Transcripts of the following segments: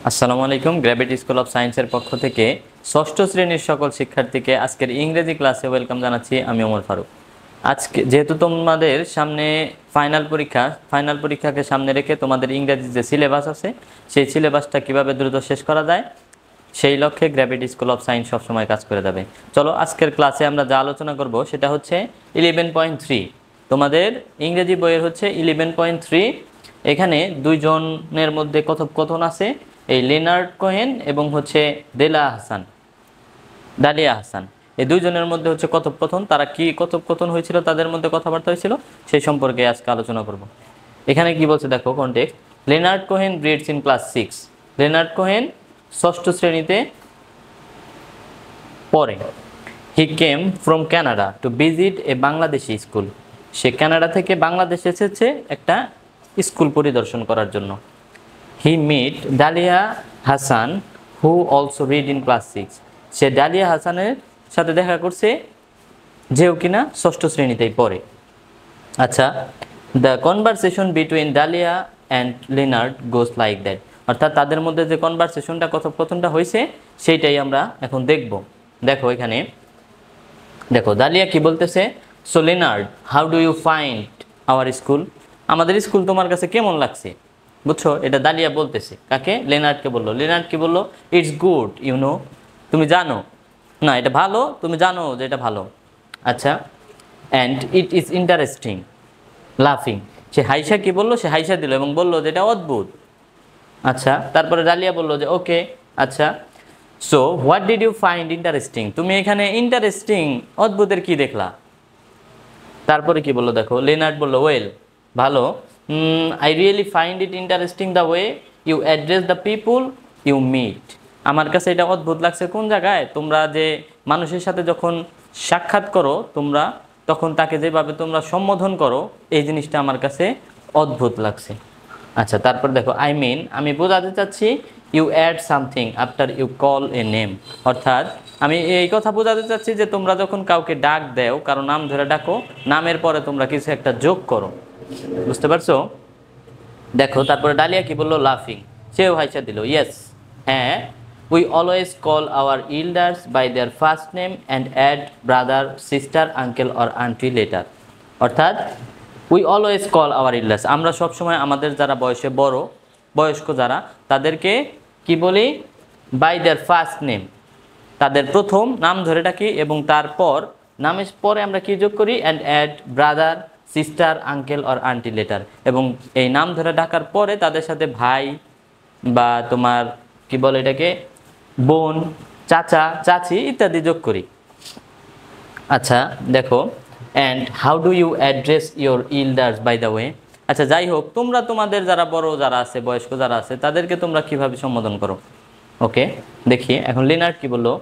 আসসালামু আলাইকুম। Gravity school of সায়েন্সের পক্ষ থেকে ষষ্ঠ শ্রেণীর সকল শিক্ষার্থীকে আজকের ইংরেজি ক্লাসে ওয়েলকাম জানাচ্ছি। আমি ওমর ফারুক। আজকে যেহেতু তোমাদের সামনে ফাইনাল পরীক্ষাকে সামনে রেখে তোমাদের ইংরেজি যে সিলেবাস আছে সেই সিলেবাসটা কিভাবে দ্রুত শেষ করা যায় সেই লক্ষ্যে গ্র্যাভিটি স্কুল অফ সায়েন্স সবসময় কাজ করে যাবে। চলো আজকের ক্লাসে আমরা যা আলোচনা করব সেটা হচ্ছে 11.3। তোমাদের ইংরেজি বইয়ের হচ্ছে 11.3। এখানে দুইজনের মধ্যে কথোপকথন আছে, এই লিনার্ড কোহেন এবং হচ্ছে ডালিয়া হাসান। এই দুইজনের মধ্যে হচ্ছে কথোপকথন। তারা কি কথোপকথন হয়েছিল, তাদের মধ্যে কথাবার্তা হয়েছিল সেই সম্পর্কে আজকে আলোচনা করব। এখানে কি বলছে দেখো context. Leonard Cohen reads in class 6। Leonard Cohen ষষ্ঠ শ্রেণীতে পড়ে। He came from Canada to visit a Bangladeshi school. সে কানাডা থেকে বাংলাদেশে এসেছে একটা স্কুল পরিদর্শন করার জন্য। He meet Dalia Hasan who also read in class 6। সে ডালিয়া হাসানের সাথে দেখা করছে, যেও কিনা ষষ্ঠ শ্রেণীতেই পড়ে। আচ্ছা, the conversation between Dahlia and Leonard goes like that. অর্থাৎ তাদের মধ্যে যে কনভারসেশনটা কথোপকথনটা হয়েছে সেইটাই আমরা এখন দেখব। দেখো এখানে দেখো ডালিয়া কি বলতেছে। So Leonard, how do you find our school? আমাদের স্কুল তোমার কাছে কেমন লাগছে? বুঝছো, এটা ডালিয়া বলতেছে। কাকে? লিনার্ডকে বললো। লিনার্ড কি বললো? It's good, you know. তুমি জানো না এটা ভালো, তুমি জানো যে এটা ভালো। আচ্ছা, অ্যান্ড ইট ইজ ইন্টারেস্টিং, লাফিং। সে হাইসা কি বললো? সে হাইসা দিল এবং বললো যে এটা অদ্ভুত। আচ্ছা, তারপরে ডালিয়া বললো যে ওকে। আচ্ছা, so what did you find interesting? তুমি এখানে ইন্টারেস্টিং অদ্ভুতের কি দেখলা? তারপরে কি বললো দেখো, লিনার্ড বললো ওয়েল, ভালো। I really find it interesting the way you address the people you meet. আমার কাছে এটা অদ্ভুত লাগছে কোন জায়গায়, তোমরা যে মানুষের সাথে যখন সাক্ষাৎ করো তোমরা, তখন তাকে যেভাবে তোমরা সম্বোধন করো, এই জিনিসটা আমার কাছে অদ্ভুত লাগছে। আচ্ছা, তারপর দেখো আই মিন, আমি বোঝাতে চাচ্ছি you add something after you call a name. অর্থাৎ আমি এই কথা বোঝাতে চাচ্ছি যে তোমরা যখন কাউকে ডাক দেও, কারো নাম ধরে ডাকো, নামের পরে তোমরা কিছু একটা যোগ করো। বুঝতে পারছো? দেখো তারপরে ডালিয়া কি বললো? লাফিং। সেও হাইসা দিল, ইয়েস, হ্যাঁ। We always call our elders by their first name and add brother, sister, uncle or aunty later. অর্থাৎ we always call our elders, আমরা সবসময় আমাদের যারা বয়সে বড়, বয়স্ক যারা, তাদেরকে কি বলি? বাই দেয়ার ফার্স্ট নেম, তাদের প্রথম নাম ধরে ডাকি এবং তারপর নামের পরে আমরা কি যোগ করি? And add brother, sister, uncle or aunty later. এবং এই নাম ধরে ডাকার পরে তাদের সাথে ভাই বা তোমার কি বলে এটাকে, বোন, চাচা, চাচি ইত্যাদি যোগ করি। আচ্ছা দেখো, and how do you address your elders by the way. আচ্ছা যাই হোক, তোমরা তোমাদের যারা বড় যারা আছে, বয়স্ক যারা আছে, তাদেরকে তোমরা কিভাবে সম্বোধন করো? ওকে, দেখি এখন লিনার্ড কি বললো।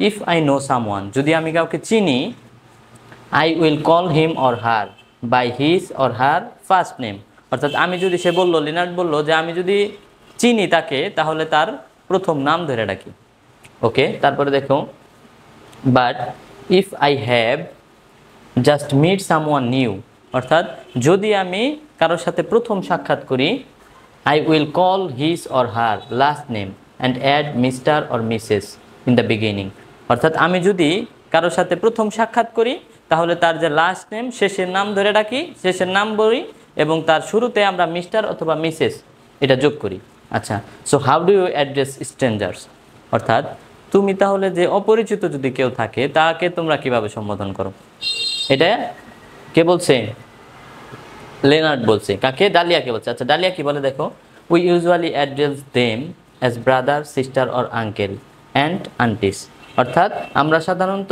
ইফ আই নো সামওয়ান, যদি আমি কাউকে চিনি, I will call him or her by his or her first name. অর্থাৎ আমি যদি, সে বললো, লিনার্ড বললো যে আমি যদি চিনি তাকে, তাহলে তার প্রথম নাম ধরে ডাকি। ওকে, তারপরে দেখো, but if I have just meet someone new. অর্থাৎ যদি আমি কারোর সাথে প্রথম সাক্ষাৎ করি, I will call his or her last name and add mister or missus in the beginning. অর্থাৎ আমি যদি কারোর সাথে প্রথম সাক্ষাৎ করি, তাহলে তার যে লাস্ট নেম, শেষের নাম ধরে ডাকি, শেষের নাম বলি এবং তার শুরুতে আমরা মিস্টার অথবা মিসেস এটা যোগ করি। আচ্ছা, so how do you address strangers? অর্থাৎ তুমি তাহলে যে অপরিচিত যদি কেউ থাকে, তাকে তোমরা কিভাবে সম্বোধন করো? এটা কে বলছে? লেনার্ড বলছে। কাকে? ডালিয়াকে বলছে। আচ্ছা, ডালিয়া কি বলে দেখো, we usually address them as brother, sister or uncle and aunties. অর্থাৎ আমরা সাধারণত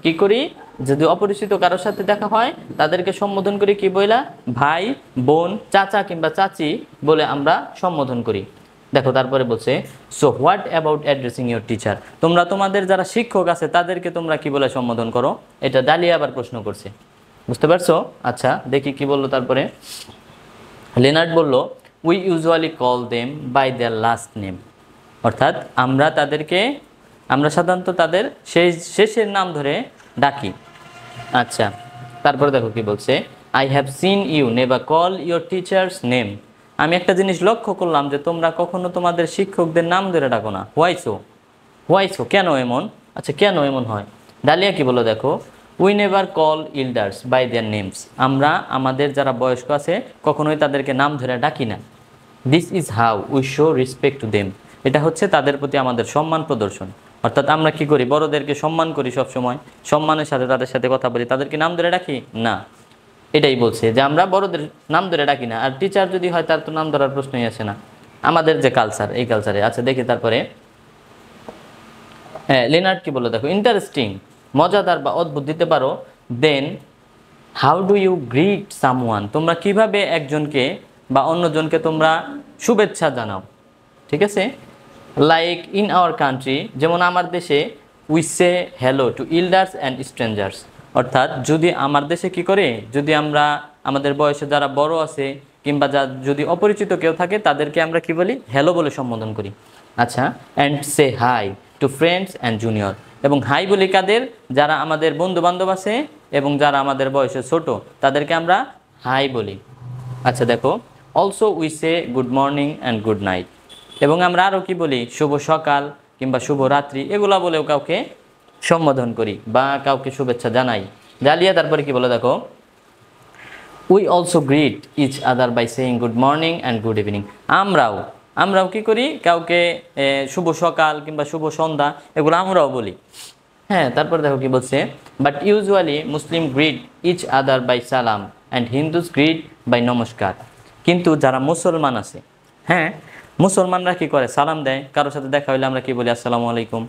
কি করি, যদি অপরিচিত কারোর সাথে দেখা হয় তাদেরকে সম্বোধন করি কি বইলা? ভাই, বোন, চাচা কিংবা চাচি বলে আমরা সম্বোধন করি। দেখো তারপরে বলছে, so what about addressing your teacher? তোমরা তোমাদের যারা শিক্ষক আছে তাদেরকে তোমরা কি বলে সম্বোধন করো? এটা ডালিয়া আবার প্রশ্ন করছে। বুঝতে পারছো? আচ্ছা দেখি কি বললো তারপরে। লিনার্ড বলল, we usually call them by their last name. অর্থাৎ আমরা সাধারণত তাদের শেষের নাম ধরে ডাকি। আচ্ছা, তারপরে দেখো কি বলছে, I have seen you never call your teachers name আমি একটা জিনিস লক্ষ্য করলাম যে তোমরা কখনো তোমাদের শিক্ষকদের নাম ধরে ডাকো না। হোয়াইসো কেন এমন? আচ্ছা, কেন এমন হয়? ডালিয়া কি বলো দেখো, we never call elders by their names. আমরা আমাদের যারা বয়স্ক আছে কখনোই তাদেরকে নাম ধরে ডাকি না। This is how we show respect to them. এটা হচ্ছে তাদের প্রতি আমাদের সম্মান প্রদর্শন। অর্থাৎ আমরা কি করি, বড়দেরকে সম্মান করি, সবসময় সম্মানের সাথে তাদের সাথে কথা বলি, তাদেরকে নাম ধরে ডাকি না। এটাই বলছে যে আমরা বড়দের নাম ধরে ডাকি না। আর টিচার যদি হয় তার তো নাম ধরার প্রশ্নই আসে না, আমাদের যে কালচার, এই কালচারে। আচ্ছা দেখি তারপরে, হ্যাঁ লেনার্ড কি বলে দেখো, ইন্টারেস্টিং, মজাদার বা অদ্ভুত দিতে পারো। Then how do you greet someone, তোমরা কিভাবে একজনকে বা অন্যজনকে তোমরা শুভেচ্ছা জানাও, ঠিক আছে। লাইক ইন আওয়ার কান্ট্রি, যেমন আমার দেশে, we say hello to elders and strangers. অর্থাৎ যদি আমার দেশে কি করে, যদি আমরা আমাদের বয়সে যারা বড় আছে কিংবা যদি অপরিচিত কেউ থাকে তাদেরকে আমরা কি বলি, হ্যালো বলে সম্বোধন করি। আচ্ছা, and say hi to friends and junior, এবং হাই বলি কাদের, যারা আমাদের বন্ধু বান্ধব আছে এবং যারা আমাদের বয়সে ছোট তাদেরকে আমরা হাই বলি। আচ্ছা দেখো, also we say good morning and good night, এবং আমরা আরও কি বলি, শুভ সকাল কিংবা শুভ রাত্রি, এগুলা বলেও কাউকে সম্বোধন করি বা কাউকে শুভেচ্ছা জানাই। জালিয়া তারপরে কি বলে দেখো, we also greet each other by saying good morning and good evening. আমরাও কি করি, কাউকে শুভ সকাল কিংবা শুভ সন্ধ্যা এগুলো আমরাও বলি। হ্যাঁ, তারপর দেখো কি বলছে, but usually Muslim greet each other by salaam and Hindus greet by namaskar. কিন্তু যারা মুসলমান আছে, হ্যাঁ মুসলমানরা কি করে, সালাম দেয়। কারোর সাথে দেখা হলে আমরা কি বলি, আসসালামু আলাইকুম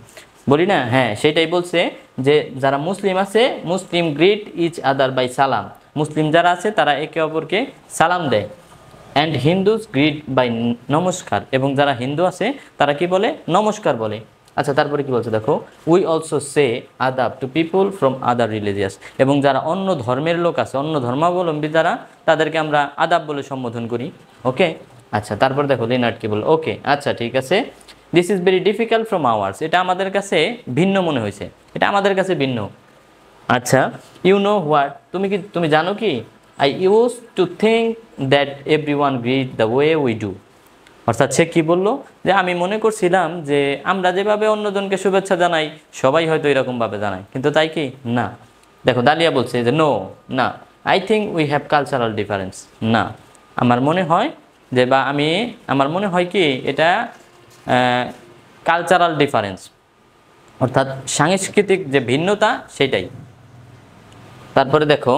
বলি না? হ্যাঁ, সেটাই বলছে যে যারা মুসলিম আছে, মুসলিম গ্রিট ইচ আদার বাই সালাম, মুসলিম যারা আছে তারা একে অপরকে সালাম দেয়। অ্যান্ড হিন্দুস গ্রিট বাই নমস্কার, এবং যারা হিন্দু আছে তারা কি বলে, নমস্কার বলে। আচ্ছা তারপরে কি বলছে দেখো, উই অলসো সে আদাব to people from other religious, এবং যারা অন্য ধর্মের লোক আছে, অন্য ধর্মাবলম্বী যারা, তাদেরকে আমরা আদাব বলে সম্বোধন করি। ওকে, আচ্ছা তারপর দেখো লিনার্ড কি বল, ওকে আচ্ছা ঠিক আছে, this is very difficult from hours, এটা আমাদের কাছে ভিন্ন মনে হয়েছে, এটা আমাদের কাছে ভিন্ন। আচ্ছা, ইউ নো হোয়াট, তুমি জানো কি, I use to think that everyone greet the way we do. অর্থাৎ সে কী বললো, যে আমি মনে করছিলাম যে আমরা যেভাবে অন্যজনকে শুভেচ্ছা জানাই সবাই হয়তো এরকমভাবে জানায়, কিন্তু তাই কি না। দেখো দালিয়া বলছে যে নো, না, I think we have cultural difference, না আমার মনে হয় যে, বা আমার মনে হয় কি এটা কালচারাল ডিফারেন্স, অর্থাৎ সাংস্কৃতিক যে ভিন্নতা সেটাই। তারপরে দেখো,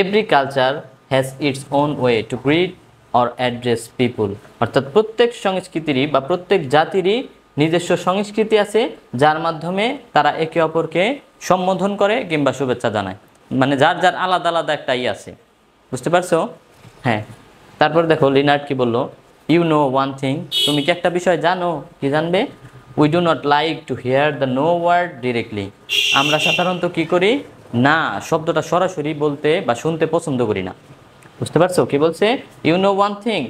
every culture has its own way to greet or address people, অর্থাৎ প্রত্যেক সংস্কৃতিরই বা প্রত্যেক জাতিরই নিজস্ব সংস্কৃতি আছে যার মাধ্যমে তারা একে অপরকে সম্বোধন করে কিংবা শুভেচ্ছা জানায়, মানে যার যার আলাদা আলাদা একটা আছে, বুঝতে পারছো? হ্যাঁ, তারপর দেখো লিনার্ড কি বললো, ইউ নো ওয়ান থিং, তুমি কি একটা বিষয় জানো, কি জানবে, we do not like to hear the no word directly, আমরা সাধারণত কি করি না শব্দটা সরাসরি বলতে বা শুনতে পছন্দ করি না। বুঝতে পারছো কি বলছে, you know one thing,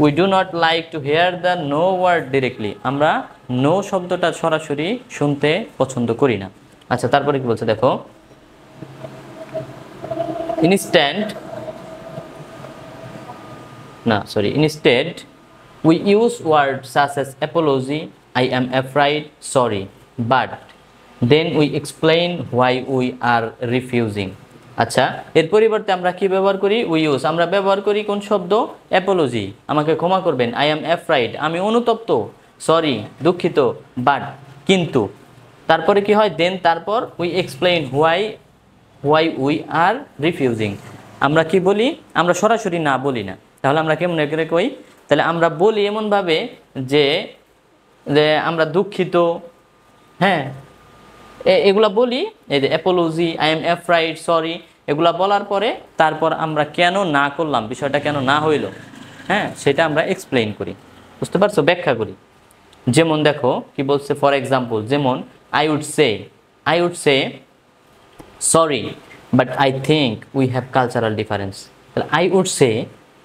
we do not like to hear the no word directly, আমরা নো শব্দটা সরাসরি শুনতে পছন্দ করি না। আচ্ছা তারপরে কি বলছে দেখো, instead we use words such as apology, I am afraid, sorry, but then we explain why we are refusing. আচ্ছা, এর পরিবর্তে আমরা কি ব্যবহার করি, আমরা ব্যবহার করি কোন শব্দ, অ্যাপোলজি, আমাকে ক্ষমা করবেন, আই অ্যাম অ্যাফ্রাইড, আমি অনুতপ্ত, সরি, দুঃখিত, বাট, কিন্তু, তারপরে কি হয়, দেন, তারপর, we explain why we are refusing, আমরা কি বলি, আমরা সরাসরি না বলি না, তাহলে আমরা কেমন করে কই, তাহলে আমরা বলি এমনভাবে যে আমরা দুঃখিত, হ্যাঁ এগুলা বলি, এই যে Apology, I am afraid, sorry, এগুলা বলার পরে তারপর আমরা কেন না করলাম, বিষয়টা কেন না হইল, হ্যাঁ সেটা আমরা এক্সপ্লেইন করি, বুঝতে পারছো, ব্যাখ্যা করি। যেমন দেখো কি বলছে, ফর এক্সাম্পল, যেমন I would say sorry but I think we have cultural difference, তাহলে আই উড সে,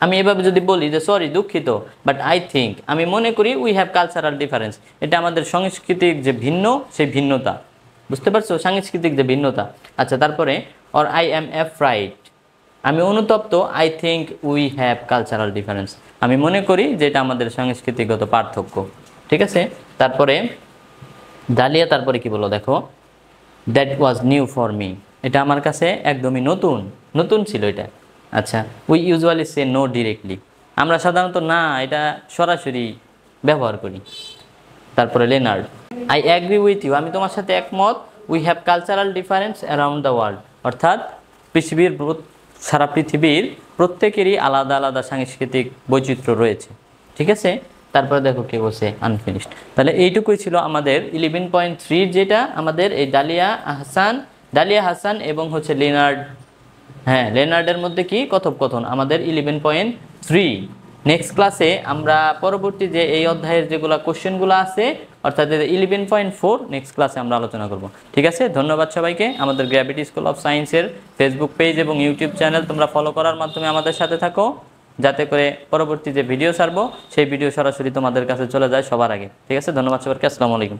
আমি এভাবে যদি বলি যে সরি, দুঃখিত, বাট আই থিঙ্ক, আমি মনে করি, উই হ্যাভ কালচারাল ডিফারেন্স, এটা আমাদের সাংস্কৃতিক যে ভিন্ন সেই ভিন্নতা, বুঝতে পারছো, সাংস্কৃতিক যে ভিন্নতা। আচ্ছা তারপরে, অর আই অ্যাম অ্যাফ্রাইড, আমি অনুতপ্ত, I think we have cultural difference, আমি মনে করি যে এটা আমাদের সাংস্কৃতিকগত পার্থক্য। ঠিক আছে, তারপরে ডালিয়া তারপরে কি বলো দেখো, that was new for me, এটা আমার কাছে একদমই নতুন, নতুন ছিল এটা। আচ্ছা, we usually say no directly, আমরা সাধারণত না এটা সরাসরি ব্যবহার করি। তারপরে Leonard, I agree with you, আমি তোমার সাথে একমত, we have cultural difference around the world, অর্থাৎ সারা পৃথিবীর প্রত্যেকেরই আলাদা আলাদা সাংস্কৃতিক বৈচিত্র্য রয়েছে। ঠিক আছে, তারপরে দেখো কে বলছে আনফিনিশড। তাহলে এইটুকুই ছিল আমাদের 11.3, যেটা আমাদের এই ডালিয়া হাসান এবং হচ্ছে লেনার্ড, হ্যাঁ লেনার্ডের মধ্যে কি কথোপকথন আমাদের 11.3। নেক্সট ক্লাসে আমরা পরবর্তী যে এই অধ্যায়ের যেগুলো কোশ্চেনগুলো আছে অর্থাৎ 11.4 নেক্সট ক্লাসে আমরা আলোচনা করব। ঠিক আছে, ধন্যবাদ সবাইকে। আমাদের গ্র্যাভিটি স্কুল অফ সায়েন্সের ফেসবুক পেজ এবং ইউটিউব চ্যানেল তোমরা ফলো করার মাধ্যমে আমাদের সাথে থাকো, যাতে করে পরবর্তী যে ভিডিও ছাড়বো সেই ভিডিও সরাসরি তোমাদের কাছে চলে যায় সবার আগে। ঠিক আছে, ধন্যবাদ সবাইকে, আসসালামু আলাইকুম।